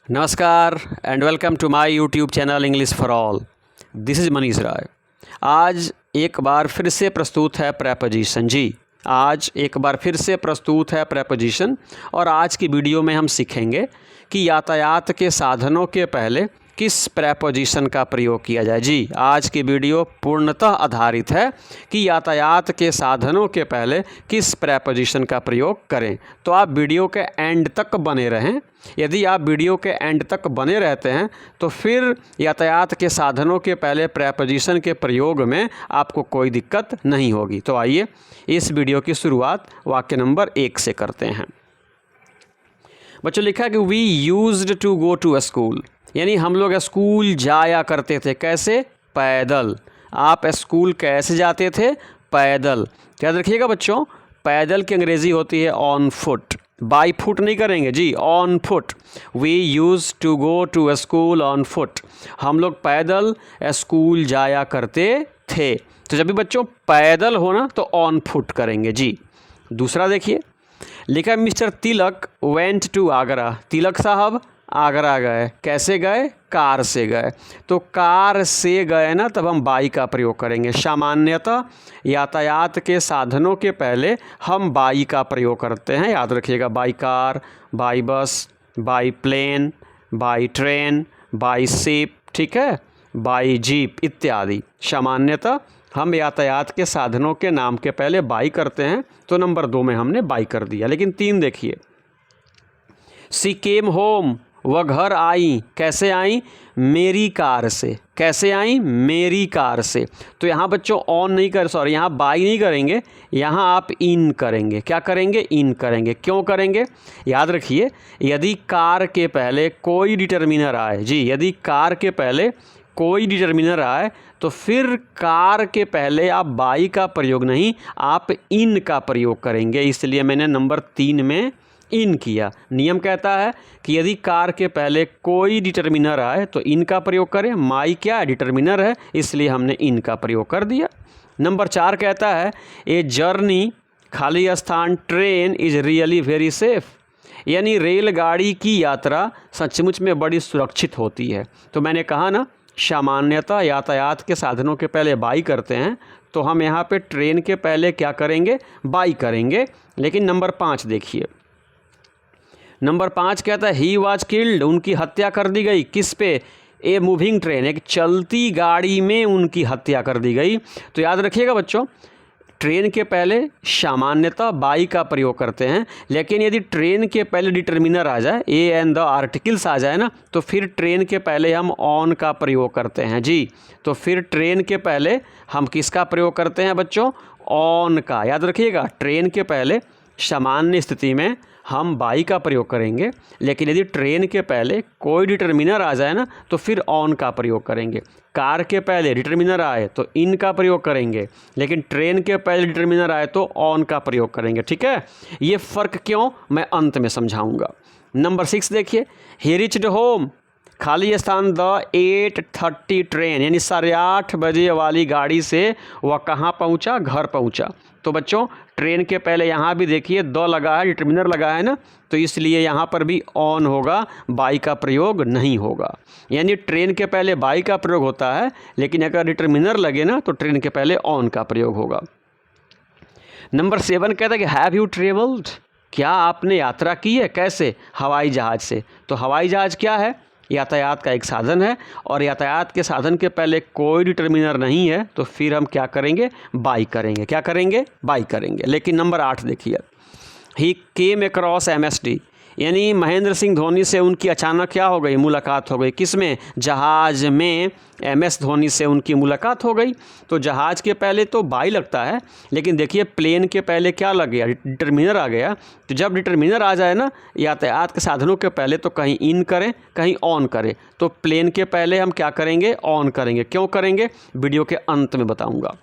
नमस्कार and welcome to my YouTube channel English for all. This is Manish Rai. आज एक बार फिर से प्रस्तुत है प्रेपोजिशन। जी, आज एक बार फिर से प्रस्तुत है प्रेपोजिशन और आज की वीडियो में हम सीखेंगे कि यातायात के साधनों के पहले किस प्रेपोजिशन का प्रयोग किया जाए। जी, आज की वीडियो पूर्णतः आधारित है कि यातायात के साधनों के पहले किस प्रेपोजिशन का प्रयोग करें। तो आप वीडियो के एंड तक बने रहें। यदि आप वीडियो के एंड तक बने रहते हैं तो फिर यातायात के साधनों के पहले प्रेपोजिशन के प्रयोग में आपको कोई दिक्कत नहीं होगी। तो आइए इस वीडियो की शुरुआत वाक्य नंबर 1 से करते हैं। बच्चों, लिखा है कि we used to go to a school, यानी हम लोग स्कूल जाया करते थे। कैसे? पैदल। आप स्कूल कैसे जाते थे? पैदल। याद रखिएगा बच्चों, पैदल की अंग्रेज़ी होती है ऑन फुट। बाई फुट नहीं करेंगे जी, on foot. We use to go to a school on foot. हम लोग पैदल स्कूल जाया करते थे। तो जब भी बच्चों पैदल होना तो ऑन फुट करेंगे जी। दूसरा देखिए, लिखा है mister Tilak went to Agra. Tilak साहब आगरा गए। कैसे गए? कार से गए। तो कार से गए ना, तब हम बाई का प्रयोग करेंगे। सामान्यतः यातायात के साधनों के पहले हम बाई का प्रयोग करते हैं। याद रखिएगा, by car, by bus, by plane, by train, by ship, ठीक है, बाई जीप इत्यादि। सामान्यतः हम यातायात के साधनों के नाम के पहले बाई करते हैं। तो नंबर 2 में हमने बाई कर दिया। लेकिन 3 देखिए, सी केम होम, वह घर आई। कैसे आई? मेरी कार से। कैसे आई? मेरी कार से। तो यहाँ बच्चों ऑन नहीं कर, सॉरी, यहाँ बाई नहीं करेंगे, यहाँ आप इन करेंगे। क्या करेंगे? इन करेंगे। क्यों करेंगे? याद रखिए, यदि कार के पहले कोई डिटर्मिनर आए, जी, यदि कार के पहले कोई डिटर्मिनर आए तो फिर कार के पहले आप बाई का प्रयोग नहीं, आप इन का प्रयोग करेंगे। इसलिए मैंने नंबर 3 में इन किया। नियम कहता है कि यदि कार के पहले कोई डिटर्मिनर आए तो इन का प्रयोग करें। माई क्या है? डिटर्मिनर है, इसलिए हमने इन का प्रयोग कर दिया। नंबर 4 कहता है ए जर्नी, खाली स्थान, train is really very safe, यानी रेलगाड़ी की यात्रा सचमुच में बड़ी सुरक्षित होती है। तो मैंने कहा ना, सामान्यतः यातायात के साधनों के पहले बाई करते हैं, तो हम यहाँ पे ट्रेन के पहले क्या करेंगे? बाई करेंगे। लेकिन नंबर 5 देखिए, नंबर 5 कहता है ही वाज किल्ड, उनकी हत्या कर दी गई। किस पे? ए मूविंग ट्रेन, एक चलती गाड़ी में उनकी हत्या कर दी गई। तो याद रखिएगा बच्चों, ट्रेन के पहले सामान्यतः बाई का प्रयोग करते हैं, लेकिन यदि ट्रेन के पहले डिटर्मिनर आ जाए, ए एंड द आर्टिकल्स आ जाए ना, तो फिर ट्रेन के पहले हम ऑन का प्रयोग करते हैं जी। तो फिर ट्रेन के पहले हम किसका प्रयोग करते हैं बच्चों? ऑन का। याद रखिएगा, ट्रेन के पहले सामान्य स्थिति में हम बाई का प्रयोग करेंगे, लेकिन यदि ट्रेन के पहले कोई डिटर्मिनर आ जाए ना तो फिर ऑन का प्रयोग करेंगे। कार के पहले डिटर्मिनर आए तो इन का प्रयोग करेंगे, लेकिन ट्रेन के पहले डिटर्मिनर आए तो ऑन का प्रयोग करेंगे। ठीक है, ये फ़र्क क्यों मैं अंत में समझाऊंगा। नंबर 6 देखिए, ही रिच्ड होम, खाली स्थान, द 8:30 ट्रेन, यानी 8:30 बजे वाली गाड़ी से वह कहाँ पहुँचा? घर पहुँचा। तो बच्चों ट्रेन के पहले यहाँ भी देखिए द लगा है, डिटर्मिनर लगा है ना, तो इसलिए यहाँ पर भी ऑन होगा, बाई का प्रयोग नहीं होगा। यानी ट्रेन के पहले बाई का प्रयोग होता है, लेकिन अगर डिटर्मिनर लगे ना तो ट्रेन के पहले ऑन का प्रयोग होगा। नंबर 7 कहता है कि हैव यू ट्रेवल्ड, क्या आपने यात्रा की है? कैसे? हवाई जहाज़ से। तो हवाई जहाज़ क्या है? यातायात का एक साधन है, और यातायात के साधन के पहले कोई डिटर्मिनर नहीं है तो फिर हम क्या करेंगे? बाई करेंगे। क्या करेंगे? बाई करेंगे। लेकिन नंबर 8 देखिए, ही केम अक्रॉस MSD, यानी महेंद्र सिंह धोनी से उनकी अचानक क्या हो गई? मुलाकात हो गई। किस में? जहाज़ में। MS धोनी से उनकी मुलाकात हो गई। तो जहाज़ के पहले तो बाई लगता है, लेकिन देखिए प्लेन के पहले क्या लग गया? डिटर्मिनर आ गया। तो जब डिटर्मिनर आ जाए ना यातायात के साधनों के पहले, तो कहीं इन करें कहीं ऑन करें। तो प्लेन के पहले हम क्या करेंगे? ऑन करेंगे। क्यों करेंगे? वीडियो के अंत में बताऊँगा।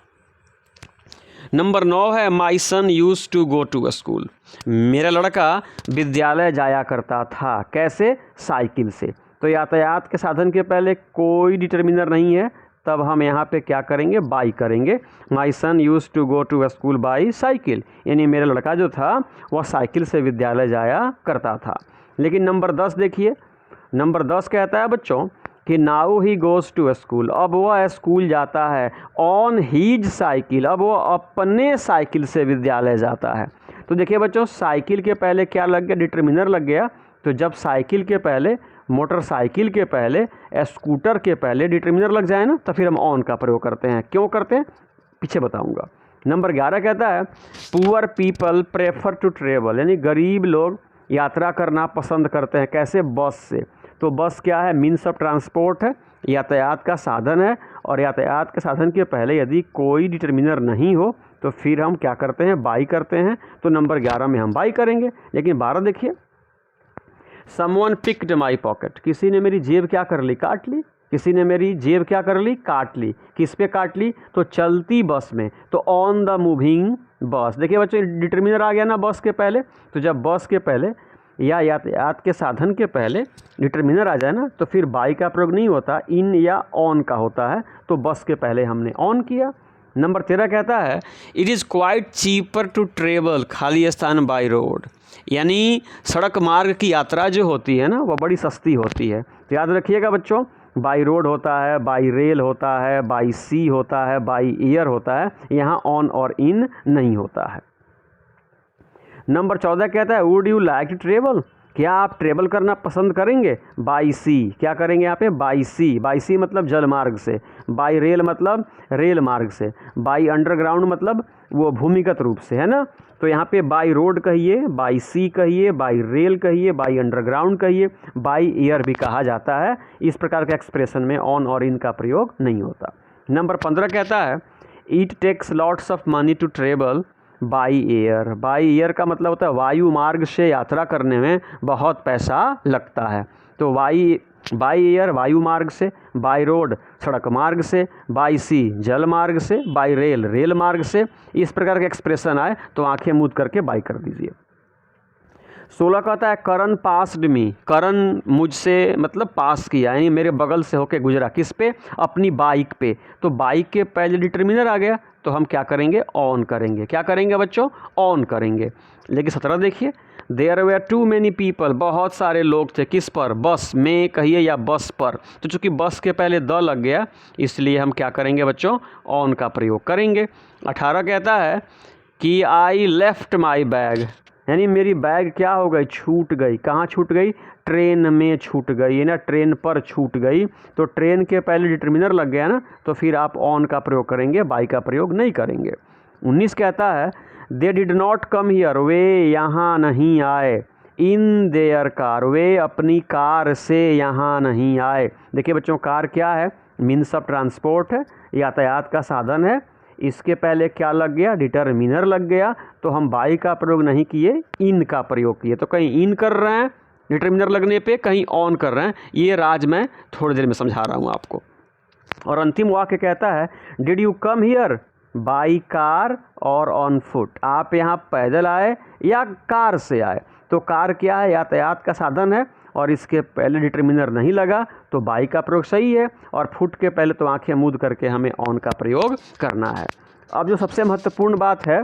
नंबर 9 है my son use to go to a school, मेरा लड़का विद्यालय जाया करता था। कैसे? साइकिल से। तो यातायात के साधन के पहले कोई डिटर्मिनर नहीं है, तब हम यहाँ पे क्या करेंगे? बाई करेंगे। My son use to go to a school by cycle, यानी मेरा लड़का जो था वह साइकिल से विद्यालय जाया करता था। लेकिन नंबर 10 देखिए, नंबर 10 कहता है बच्चों कि now he goes to school, अब वह स्कूल जाता है। ऑन हीज साइकिल, अब वो अपने साइकिल से विद्यालय जाता है। तो देखिए बच्चों, साइकिल के पहले क्या लग गया, डिटर्मिनर लग गया। तो जब साइकिल के पहले, मोटरसाइकिल के पहले, स्कूटर के पहले डिटर्मिनर लग जाए ना, तो फिर हम ऑन का प्रयोग करते हैं। क्यों करते हैं पीछे बताऊंगा। नंबर 11 कहता है poor people prefer to travel, यानी गरीब लोग यात्रा करना पसंद करते हैं। कैसे? बस से। तो बस क्या है? मीन्स ऑफ ट्रांसपोर्ट है, यातायात का साधन है। और यातायात के साधन के पहले यदि कोई डिटर्मिनर नहीं हो तो फिर हम क्या करते हैं? बाई करते हैं। तो नंबर 11 में हम बाई करेंगे। लेकिन 12 देखिए, समवन पिक्ड माई पॉकेट, किसी ने मेरी जेब क्या कर ली? काट ली। किसी ने मेरी जेब क्या कर ली? काट ली। किस पे काट ली? तो चलती बस में। तो ऑन द मूविंग बस। देखिए बच्चों, डिटर्मिनर आ गया ना बस के पहले। तो जब बस के पहले या यातायात के साधन के पहले डिटर्मिनर आ जाए ना, तो फिर बाई का प्रयोग नहीं होता, इन या ऑन का होता है। तो बस के पहले हमने ऑन किया। नंबर 13 कहता है it is quite cheaper to travel खाली स्थान बाई रोड, यानी सड़क मार्ग की यात्रा जो होती है ना, वह बड़ी सस्ती होती है। तो याद रखिएगा बच्चों, बाई रोड होता है, बाई रेल होता है, बाई सी होता है, बाई एयर होता है। यहाँ ऑन और इन नहीं होता है। नंबर 14 कहता है would you like to travel, क्या आप ट्रेवल करना पसंद करेंगे? बाई सी, क्या करेंगे यहाँ पे? By C. बाई सी मतलब जल मार्ग से। बाई रेल मतलब रेल मार्ग से। बाई अंडरग्राउंड मतलब वो भूमिगत रूप से, है ना। तो यहाँ पे बाई रोड कहिए, बाई सी कहिए, बाई रेल कहिए, बाई अंडरग्राउंड कहिए, बाई एयर भी कहा जाता है। इस प्रकार के एक्सप्रेशन में ऑन और इन का प्रयोग नहीं होता। नंबर 15 कहता है it takes lots of money to travel by air. By air का मतलब होता है वायु मार्ग से यात्रा करने में बहुत पैसा लगता है। तो बाई एयर वायु मार्ग से, बाई रोड सड़क मार्ग से, बाई सी जल मार्ग से, बाई रेल रेल मार्ग से। इस प्रकार के एक्सप्रेशन आए तो आंखें मूंद करके बाई कर दीजिए। 16 कहता है करण पास्ड मी, करण मुझसे मतलब पास किया, यानी मेरे बगल से होके गुजरा। किस पे? अपनी बाइक पे। तो बाइक के पहले डिटर्मिनर आ गया, तो हम क्या करेंगे? ऑन करेंगे। क्या करेंगे बच्चों? ऑन करेंगे। लेकिन 17 देखिए there were too many people, बहुत सारे लोग थे। किस पर? बस में कहिए या बस पर। तो चूंकि बस के पहले द लग गया, इसलिए हम क्या करेंगे बच्चों? ऑन का प्रयोग करेंगे। 18 कहता है कि आई लेफ्ट माई बैग, यानी मेरी बैग क्या हो गई? छूट गई। कहाँ छूट गई? ट्रेन में छूट गई, ना ट्रेन पर छूट गई। तो ट्रेन के पहले डिटर्मिनर लग गया ना, तो फिर आप ऑन का प्रयोग करेंगे, बाई का प्रयोग नहीं करेंगे। 19 कहता है they did not come here, वे यहाँ नहीं आए। इन देयर कार, वे अपनी कार से यहाँ नहीं आए। देखिए बच्चों, कार क्या है? मीन्स ऑफ ट्रांसपोर्ट है, यातायात का साधन है। इसके पहले क्या लग गया? डिटर्मिनर लग गया। तो हम बाई का प्रयोग नहीं किए, इन का प्रयोग किए। तो कहीं इन कर रहे हैं डिटर्मिनर लगने पे, कहीं ऑन कर रहे हैं। ये राज मैं थोड़ी देर में समझा रहा हूँ आपको। और अंतिम वाक्य कहता है did you come here by car और ऑन फुट, आप यहाँ पैदल आए या कार से आए? तो कार क्या है? यातायात का साधन है, और इसके पहले डिटर्मिनर नहीं लगा, तो बाई का प्रयोग सही है। और फुट के पहले तो आंखें मूंद करके हमें ऑन का प्रयोग करना है। अब जो सबसे महत्वपूर्ण बात है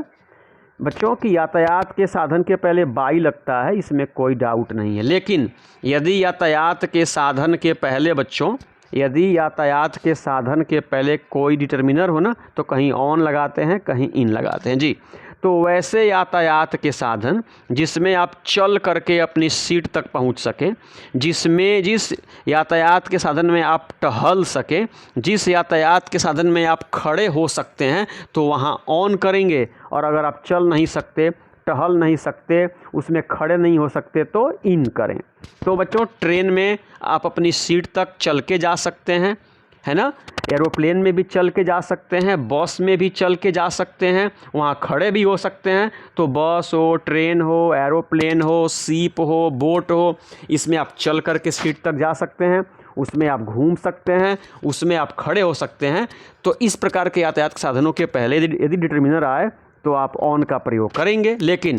बच्चों की, यातायात के साधन के पहले बाई लगता है, इसमें कोई डाउट नहीं है। लेकिन यदि यातायात के साधन के पहले बच्चों, यदि यातायात के साधन के पहले कोई डिटर्मिनर हो ना, तो कहीं ऑन लगाते हैं, कहीं इन लगाते हैं जी। तो वैसे यातायात के साधन जिसमें आप चल करके अपनी सीट तक पहुंच सकें, जिस यातायात के साधन में आप टहल सकें, जिस यातायात के साधन में आप खड़े हो सकते हैं, तो वहां ऑन करेंगे। और अगर आप चल नहीं सकते, टहल नहीं सकते, उसमें खड़े नहीं हो सकते, तो इन करें। तो बच्चों, ट्रेन में आप अपनी सीट तक चल के जा सकते हैं, है ना। एरोप्लेन में भी चल के जा सकते हैं, बस में भी चल के जा सकते हैं, वहाँ खड़े भी हो सकते हैं। तो बस हो, ट्रेन हो, एरोप्लेन हो, सीप हो, बोट हो, इसमें आप चल कर के सीट तक जा सकते हैं, उसमें आप घूम सकते हैं, उसमें आप खड़े हो सकते हैं। तो इस प्रकार के यातायात साधनों के पहले यदि डिटर्मिनर आए तो आप ऑन का प्रयोग करेंगे। लेकिन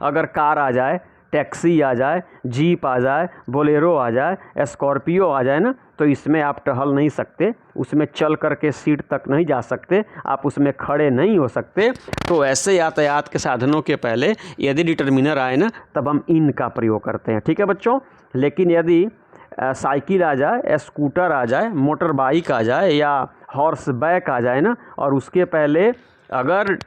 अगर कार आ जाए, टैक्सी आ जाए, जीप आ जाए, बोलेरो आ जाए, स्कॉर्पियो आ जाए ना, तो इसमें आप टहल नहीं सकते, उसमें चल करके सीट तक नहीं जा सकते, आप उसमें खड़े नहीं हो सकते। तो ऐसे यातायात के साधनों के पहले यदि डिटर्मिनर आए ना, तब हम इन का प्रयोग करते हैं। ठीक है बच्चों। लेकिन यदि साइकिल आ जाए, स्कूटर आ जाए, मोटर बाइक आ जाए या हॉर्स बैक आ जाए ना, और उसके पहले अगर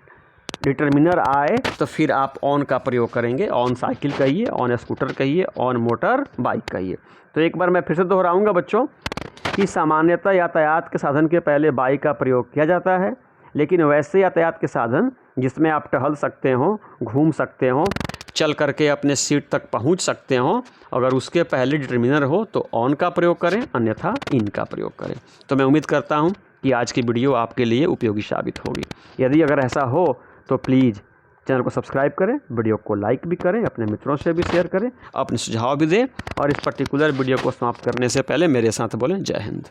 डिटर्मिनर आए तो फिर आप ऑन का प्रयोग करेंगे। ऑन साइकिल कहिए, ऑन स्कूटर कहिए, ऑन मोटर बाइक कहिए। तो एक बार मैं फिर से दोहराऊंगा बच्चों कि सामान्यतः यातायात के साधन के पहले बाइक का प्रयोग किया जाता है, लेकिन वैसे यातायात के साधन जिसमें आप टहल सकते हो, घूम सकते हो, चल करके अपने सीट तक पहुंच सकते हो, अगर उसके पहले डिटर्मिनर हो तो ऑन का प्रयोग करें, अन्यथा इन का प्रयोग करें। तो मैं उम्मीद करता हूं कि आज की वीडियो आपके लिए उपयोगी साबित होगी। यदि अगर ऐसा हो तो प्लीज़ चैनल को सब्सक्राइब करें, वीडियो को लाइक भी करें, अपने मित्रों से भी शेयर करें, अपने सुझाव भी दें, और इस पर्टिकुलर वीडियो को समाप्त करने से पहले मेरे साथ बोलें जय हिंद।